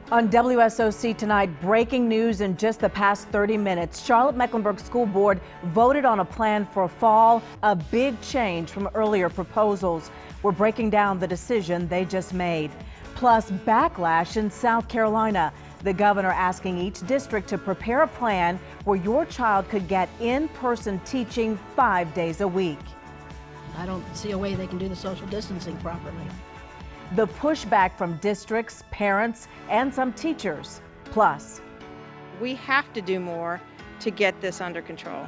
On WSOC tonight, breaking news in just the past 30 minutes. Charlotte-Mecklenburg School Board voted on a plan for fall, a big change from earlier proposals. We're breaking down the decision they just made. Plus, backlash in South Carolina. The governor asking each district to prepare a plan where your child could get in-person teaching 5 days a week. I don't see a way they can do the social distancing properly. The pushback from districts, parents, and some teachers. Plus, we have to do more to get this under control.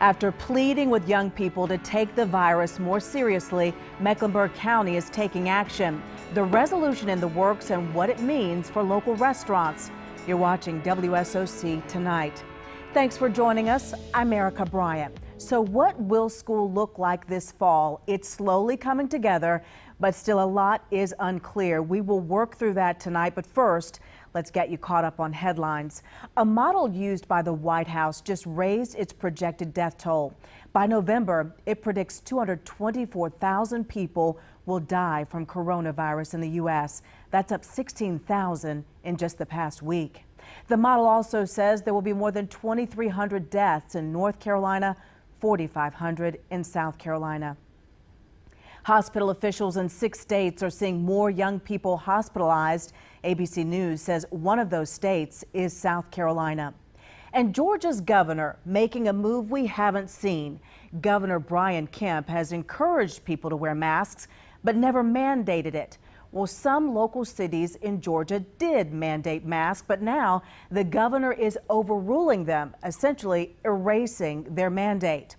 After pleading with young people to take the virus more seriously, Mecklenburg County is taking action. The resolution in the works and what it means for local restaurants. You're watching WSOC Tonight. Thanks for joining us. I'm Erica Bryant. So what will school look like this fall? It's slowly coming together, but still a lot is unclear. We will work through that tonight, but first, let's get you caught up on headlines. A model used by the White House just raised its projected death toll. By November, it predicts 224,000 people will die from coronavirus in the U.S. That's up 16,000 in just the past week. The model also says there will be more than 2,300 deaths in North Carolina, 4,500 in South Carolina. Hospital officials in 6 states are seeing more young people hospitalized. ABC News says one of those states is South Carolina. And Georgia's governor making a move we haven't seen. Governor Brian Kemp has encouraged people to wear masks, but never mandated it. Well, some local cities in Georgia did mandate masks, but now the governor is overruling them, essentially erasing their mandate.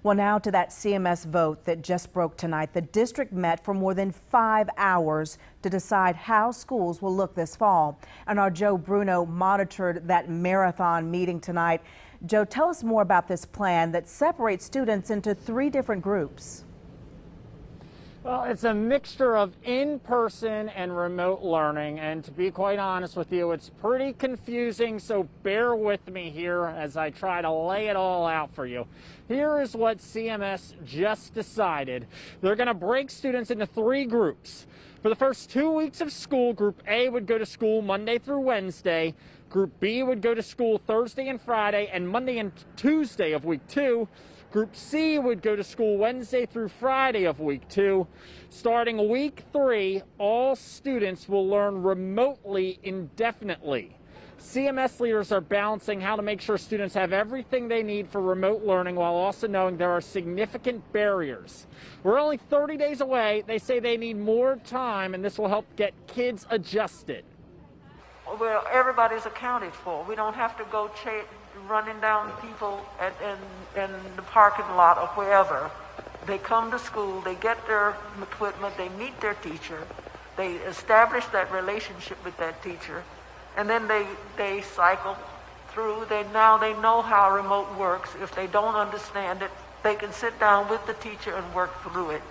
Well, now to that CMS vote that just broke tonight. The district met for more than 5 hours to decide how schools will look this fall. And our Joe Bruno monitored that marathon meeting tonight. Joe, tell us more about this plan that separates students into 3 different groups. Well, it's a mixture of in-person and remote learning, and to be quite honest with you, it's pretty confusing, so bear with me here as I try to lay it all out for you. Here is what CMS just decided. They're going to break students into 3 groups. For the first 2 weeks of school, Group A would go to school Monday through Wednesday. Group B would go to school Thursday and Friday, and Monday and Tuesday of week 2. Group C would go to school Wednesday through Friday of week 2. Starting week 3, all students will learn remotely indefinitely. CMS leaders are balancing how to make sure students have everything they need for remote learning while also knowing there are significant barriers. We're only 30 days away. They say they need more time, and this will help get kids adjusted. Well, everybody's accounted for. We don't have to go running down people in the parking lot or wherever. They come to school, they get their equipment, they meet their teacher, they establish that relationship with that teacher, and then they cycle through. Now they know how remote works. If they don't understand it, they can sit down with the teacher and work through it.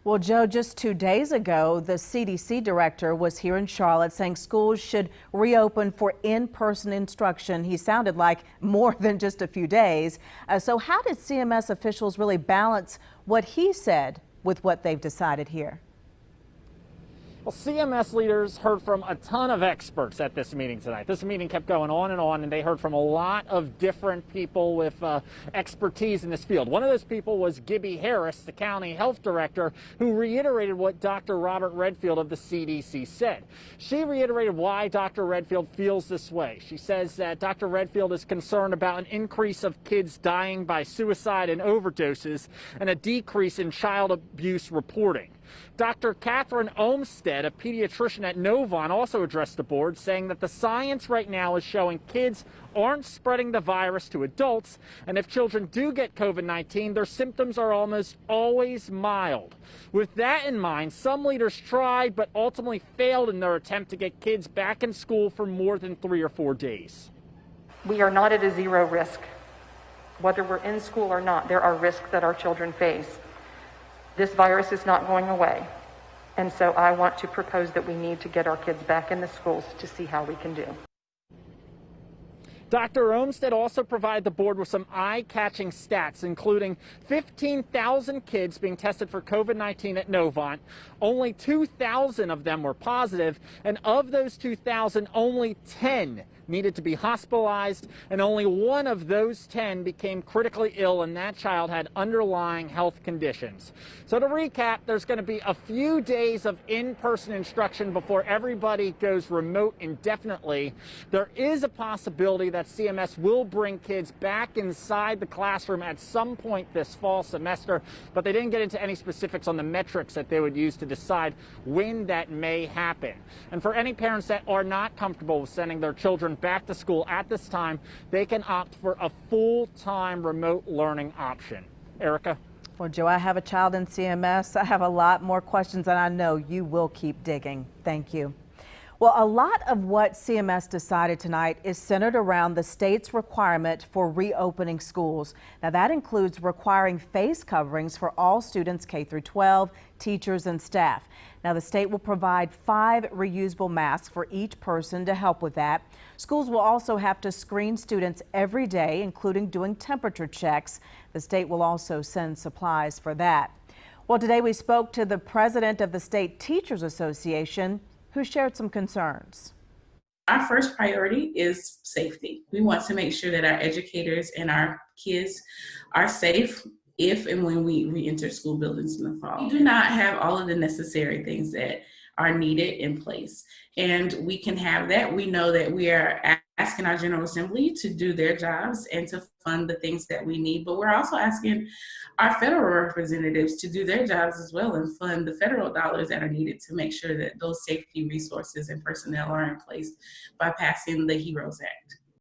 Well, Joe, just 2 days ago, the CDC director was here in Charlotte saying schools should reopen for in-person instruction. He sounded like more than just a few days. So how did CMS officials really balance what he said with what they've decided here? Well, CMS leaders heard from a ton of experts at this meeting tonight. This meeting kept going on, and they heard from a lot of different people with expertise in this field. One of those people was Gibby Harris, the county health director, who reiterated what Dr. Robert Redfield of the CDC said. She reiterated why Dr. Redfield feels this way. She says that Dr. Redfield is concerned about an increase of kids dying by suicide and overdoses and a decrease in child abuse reporting. Dr. Catherine Olmstead, a pediatrician at Novant, also addressed the board, saying that the science right now is showing kids aren't spreading the virus to adults, and if children do get COVID-19, their symptoms are almost always mild. With that in mind, some leaders tried but ultimately failed in their attempt to get kids back in school for more than 3 or 4 days. We are not at a zero risk. Whether we're in school or not, there are risks that our children face. This virus is not going away, and so I want to propose that we need to get our kids back in the schools to see how we can do. Dr. Olmsted also provided the board with some eye-catching stats, including 15,000 kids being tested for COVID-19 at Novant. Only 2,000 of them were positive, and of those 2,000, only 10 needed to be hospitalized, and only one of those 10 became critically ill, and that child had underlying health conditions. So to recap, there's going to be a few days of in-person instruction before everybody goes remote indefinitely. There is a possibility that CMS will bring kids back inside the classroom at some point this fall semester, but they didn't get into any specifics on the metrics that they would use to decide when that may happen. And for any parents that are not comfortable with sending their children back to school at this time, they can opt for a full-time remote learning option. Erica? Well, Joe, I have a child in CMS. I have a lot more questions, and I know you will keep digging. Thank you. Well, a lot of what CMS decided tonight is centered around the state's requirement for reopening schools. Now, that includes requiring face coverings for all students K through 12, teachers and staff. Now, the state will provide 5 reusable masks for each person to help with that. Schools will also have to screen students every day, including doing temperature checks. The state will also send supplies for that. Well, today we spoke to the president of the State Teachers Association, who shared some concerns. Our first priority is safety. We want to make sure that our educators and our kids are safe if and when we re-enter school buildings in the fall. We do not have all of the necessary things that are needed in place, and we can have that. We know that we are asking our General Assembly to do their jobs and to fund the things that we need, but we're also asking our federal representatives to do their jobs as well and fund the federal dollars that are needed to make sure that those safety resources and personnel are in place by passing the HEROES Act.